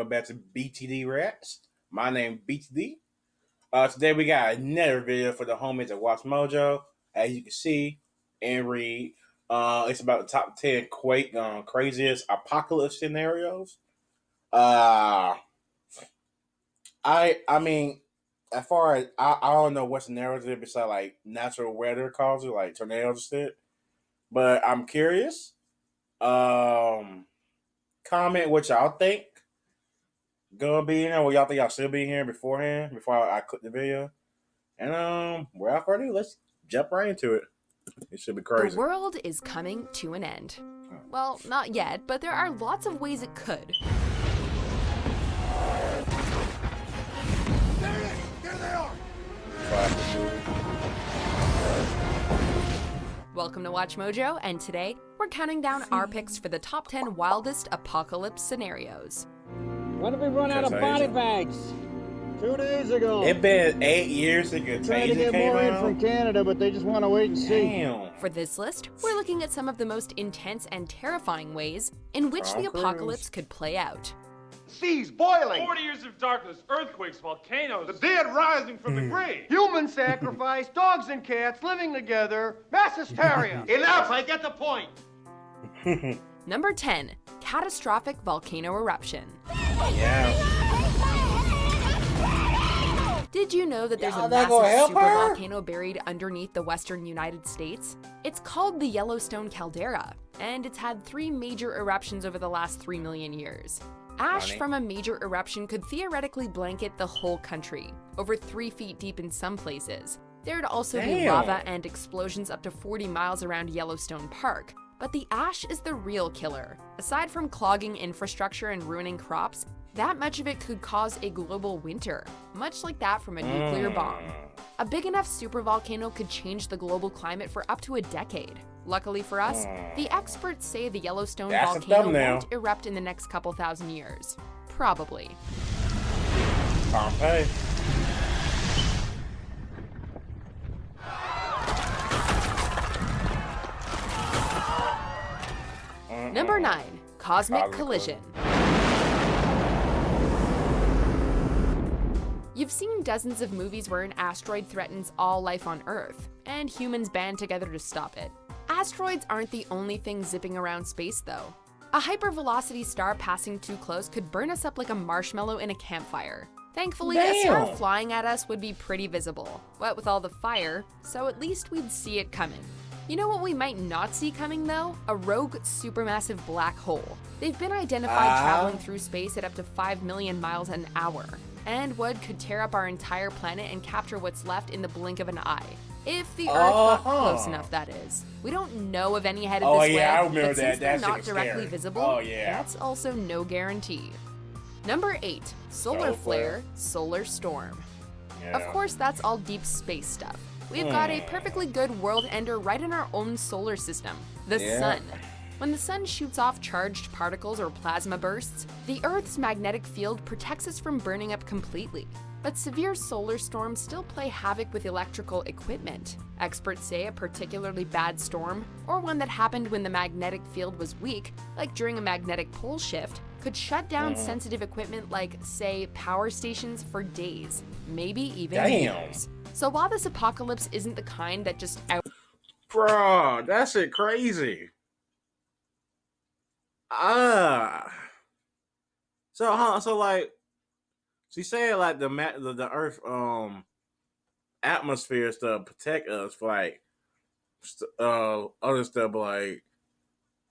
welcome back to BTD Rats. My name BTD. Today we got another video for the homies at Watch Mojo. As you can see and read, it's about the top 10 craziest apocalypse scenarios. I mean, as far as I don't know what scenarios there besides like natural weather causes like tornadoes and shit. But I'm curious. Comment what y'all think. Gonna be in there. Well, y'all think y'all should be here before I click the video. And without further ado, let's jump right into it. It should be crazy. The world is coming to an end. Well, not yet, but there are lots of ways it could. There it is! There they are! Welcome to Watch Mojo, and today we're counting down our picks for the top 10 wildest apocalypse scenarios. When did we run out of body bags? 2 days ago. It's been 8 years since Contagion Trying to get came more in out. from Canada, but they just want to wait and see. Damn. For this list, we're looking at some of the most intense and terrifying ways in which the apocalypse could play out. Seas boiling! 40 years of darkness, earthquakes, volcanoes. The dead rising from the grave! Human sacrifice, dogs and cats living together, mass hysteria! Enough! I get the point! Number 10. Catastrophic volcano eruption. Yeah. Did you know that there's a that gonna help massive her? supervolcano buried underneath the western United States? It's called the Yellowstone caldera, and it's had 3 major eruptions over the last 3 million years. Ash Funny. from a major eruption could theoretically blanket the whole country, over 3 feet deep in some places. There'd also be Damn. lava and explosions up to 40 miles around Yellowstone Park. But the ash is the real killer. Aside from clogging infrastructure and ruining crops, that much of it could cause a global winter, much like that from a nuclear bomb. A big enough supervolcano could change the global climate for up to a decade. Luckily for us, the experts say the Yellowstone That's the volcano thumbnail. won't erupt in the next couple thousand years. Probably. Pompeii. Number 9. Cosmic collision. You've seen dozens of movies where an asteroid threatens all life on Earth, and humans band together to stop it. Asteroids aren't the only thing zipping around space, though. A hypervelocity star passing too close could burn us up like a marshmallow in a campfire. Thankfully, a star Damn. flying at us would be pretty visible, what with all the fire, so at least we'd see it coming. You know what we might not see coming, though? A rogue supermassive black hole. They've been identified traveling through space at up to 5 million miles an hour, and could tear up our entire planet and capture what's left in the blink of an eye. If the Earth got close enough, that is. We don't know of any headed Oh, this yeah, I way, remember but since that. they're That shit not was directly scary. visible, Oh, yeah. that's also no guarantee. Number 8. Solar Solar flare, solar storm. Yeah. Of course, that's all deep space stuff. We've got a perfectly good world ender right in our own solar system, the Yeah. sun. When the sun shoots off charged particles or plasma bursts, the Earth's magnetic field protects us from burning up completely. But severe solar storms still play havoc with electrical equipment. Experts say a particularly bad storm, or one that happened when the magnetic field was weak, like during a magnetic pole shift, could shut down sensitive equipment like, say, power stations for days, maybe even Damn. years. So while this apocalypse isn't the kind that just Bro, that shit crazy. So like, she said like the Earth atmosphere is to protect us for like other stuff, but like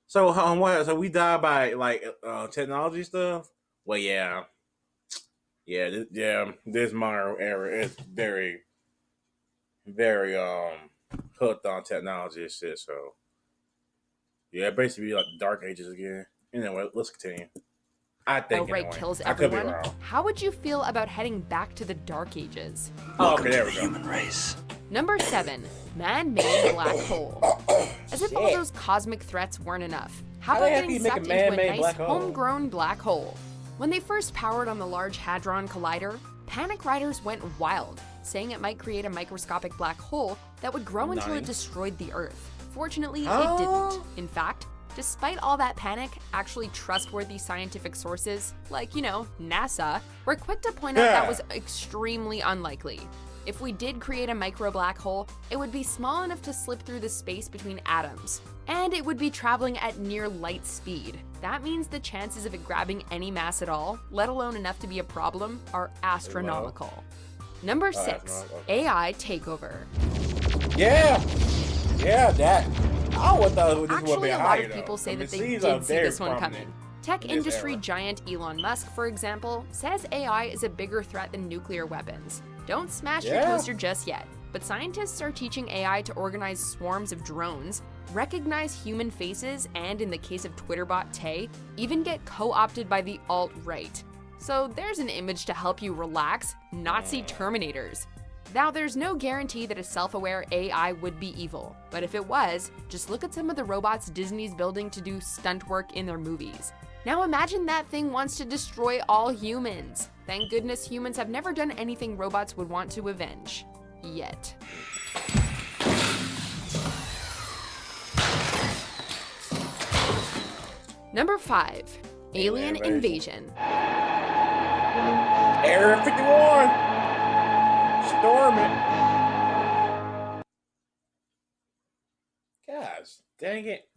so what? So we die by like technology stuff. Well, yeah. This modern era is very hooked on technology and shit. So yeah, basically like the Dark Ages again. Anyway, let's continue. I think outright anyway. kills I could be everyone, wrong. how would you feel about heading back to the Dark Ages? Oh, okay, there we go. race. Number 7. Man-made black hole. As if all Shit. those cosmic threats weren't enough, how How about the heck getting you make a sucked into a man-made nice, black hole? homegrown black hole? When they first powered on the Large Hadron Collider, panic writers went wild, saying it might create a microscopic black hole that would grow until it Nice. destroyed the Earth. Fortunately, Oh. it didn't. In fact, Despite all that panic, actually trustworthy scientific sources, like, NASA, were quick to point out that was extremely unlikely. If we did create a micro black hole, it would be small enough to slip through the space between atoms, and it would be traveling at near light speed. That means the chances of it grabbing any mass at all, let alone enough to be a problem, are astronomical. Number 6, AI takeover. Yeah, that. I would thought this would be Actually, a lot higher. of people say that they Machines did are see very this one prominent coming. Tech in this industry era. giant Elon Musk, for example, says AI is a bigger threat than nuclear weapons. Don't smash your Yeah. toaster just yet, but scientists are teaching AI to organize swarms of drones, recognize human faces, and in the case of Twitter bot Tay, even get co-opted by the alt-right. So there's an image to help you relax, not see Terminators. Now, there's no guarantee that a self-aware AI would be evil, but if it was, just look at some of the robots Disney's building to do stunt work in their movies. Now imagine that thing wants to destroy all humans. Thank goodness humans have never done anything robots would want to avenge. Yet. Number 5, Alien Invasion. Area 51. Storm it. Gosh, dang it.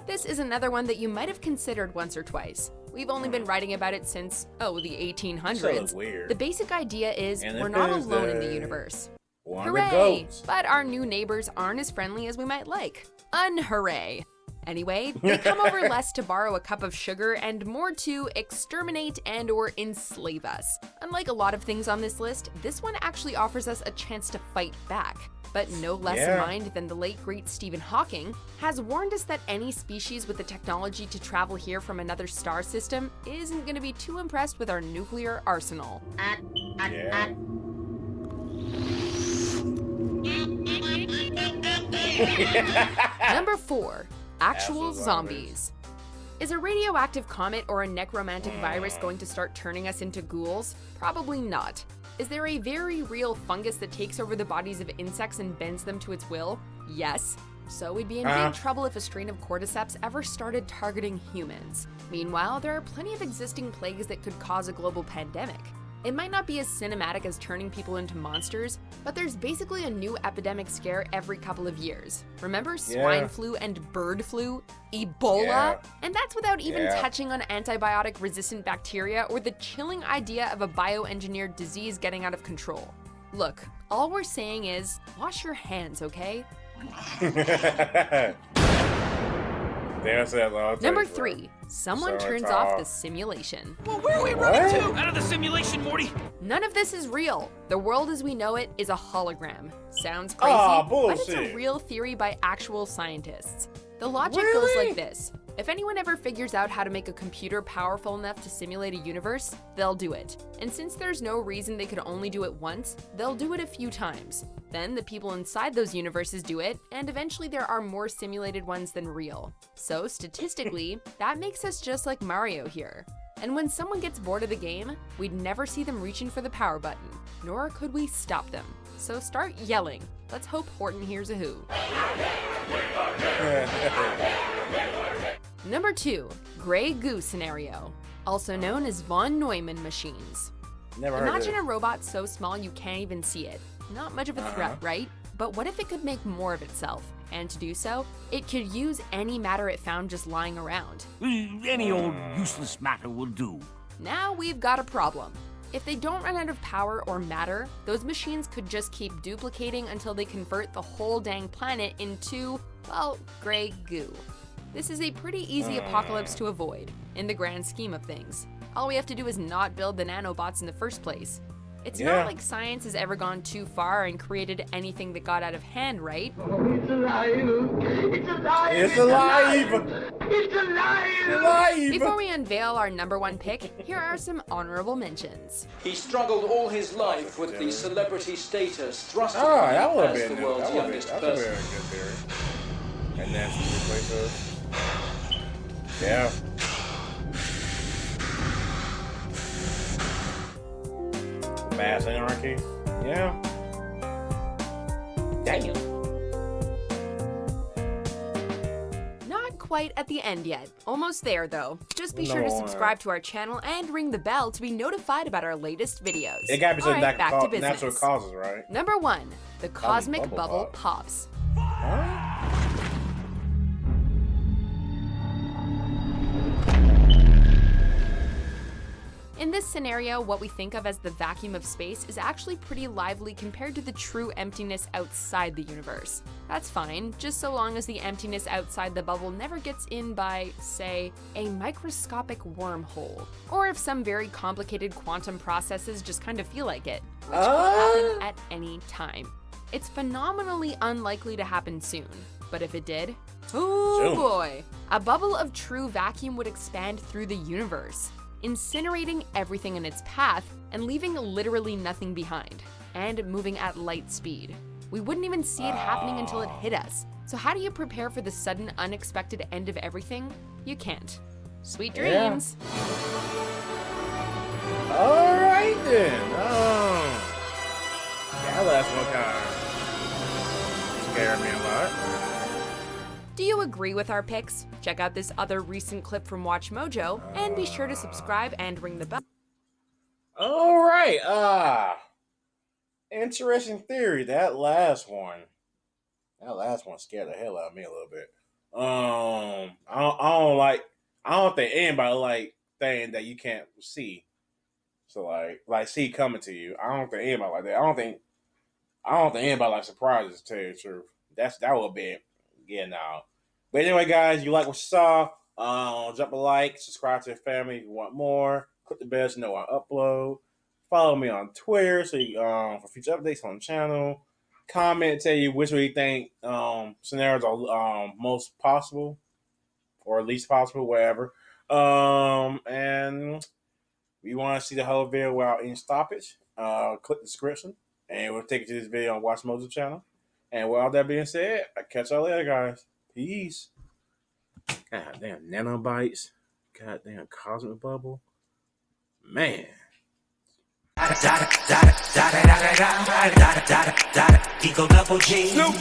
This is another one that you might have considered once or twice. We've only been writing about it since, the 1800s. So weird. The basic idea is And we're it not is alone in the the universe. One of the Hooray! goats. But our new neighbors aren't as friendly as we might like. Unhooray! Anyway, they come over less to borrow a cup of sugar and more to exterminate and or enslave us. Unlike a lot of things on this list, this one actually offers us a chance to fight back. But no less in mind than the late great Stephen Hawking has warned us that any species with the technology to travel here from another star system isn't going to be too impressed with our nuclear arsenal. Yeah. Number 4, actual Actual zombies. zombies. Is a radioactive comet or a necromantic virus going to start turning us into ghouls? Probably not. Is there a very real fungus that takes over the bodies of insects and bends them to its will? Yes. So we'd be in big trouble if a strain of cordyceps ever started targeting humans. Meanwhile, there are plenty of existing plagues that could cause a global pandemic. It might not be as cinematic as turning people into monsters, but there's basically a new epidemic scare every couple of years. Remember swine flu and bird flu? Ebola? Yeah. And that's without even Yeah. touching on antibiotic-resistant bacteria or the chilling idea of a bioengineered disease getting out of control. Look, all we're saying is, wash your hands, okay? There's that long Number time, 3, someone So turns it's off all- the simulation. Well, where are we What? running to? Out of the simulation, Morty! None of this is real. The world as we know it is a hologram. Sounds crazy, Aw, but it's a bullshit. real theory by actual scientists. The logic goes like this. If anyone ever figures out how to make a computer powerful enough to simulate a universe, they'll do it. And since there's no reason they could only do it once, they'll do it a few times. Then the people inside those universes do it, and eventually there are more simulated ones than real. So statistically, that makes us just like Mario here. And when someone gets bored of the game, we'd never see them reaching for the power button, nor could we stop them. So start yelling. Let's hope Horton hears a who. Number 2, Grey Goo scenario, also known as von Neumann machines. Never heard Imagine a of robot so small you can't even see it. Not much of a threat, right? But what if it could make more of itself? And to do so, it could use any matter it found just lying around. Any old useless matter will do. Now we've got a problem. If they don't run out of power or matter, those machines could just keep duplicating until they convert the whole dang planet into, well, gray goo. This is a pretty easy apocalypse to avoid, in the grand scheme of things. All we have to do is not build the nanobots in the first place. It's Yeah. not like science has ever gone too far and created anything that got out of hand, right? It's alive! It's alive! It's alive! It's alive! It's alive! Before we unveil our number 1 pick, here are some honorable mentions. He struggled all his life with the celebrity status thrust Oh, upon that him would as have the been world's that's youngest a very person. good theory. And then some replacers. Yeah. Mass anarchy. Yeah. Damn. Not quite at the end yet. Almost there though. Just be sure to No. subscribe to our channel and ring the bell to be notified about our latest videos. It gotta be something Alright, that back to business. natural causes, right? Number 1, the cosmic bubble bubble pop. pops. Huh? In this scenario, what we think of as the vacuum of space is actually pretty lively compared to the true emptiness outside the universe. That's fine, just so long as the emptiness outside the bubble never gets in by, say, a microscopic wormhole, or if some very complicated quantum processes just kind of feel like it, which could happen at any time. It's phenomenally unlikely to happen soon, but if it did, oh Soon. boy! A bubble of true vacuum would expand through the universe, incinerating everything in its path and leaving literally nothing behind, and moving at light speed. We wouldn't even see it happening until it hit us. So how do you prepare for the sudden, unexpected end of everything? You can't. Sweet dreams! Alright then. That last one kind of scared me a lot. Do you agree with our picks? Check out this other recent clip from Watch Mojo, and be sure to subscribe and ring the bell. Alright, interesting theory. That last one scared the hell out of me a little bit. I don't think anybody like thing that you can't see. So like see coming to you. I don't think anybody like that. I don't think anybody like surprises, to tell you the truth. That would be getting out. But anyway, guys, you like what you saw, drop a like, subscribe to the family if you want more. Click the bell so you know when I upload. Follow me on Twitter so you, for future updates on the channel. Comment, tell you which way you think scenarios are most possible or least possible, whatever. And if you want to see the whole video without any stoppage, click the description and we'll take you to this video on Watch Mojo channel. And with all that being said, I'll catch y'all later, guys. Peace. God damn nanobots. God damn cosmic bubble. Man. Eagle double G. Top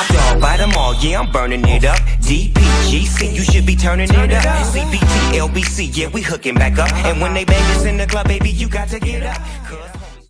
dog, by them all, yeah, I'm burning it up. DPGC, you should be turning it up. CBT, LBC, yeah, we hooking back up. And when they bang us in the club, baby, you got to get up.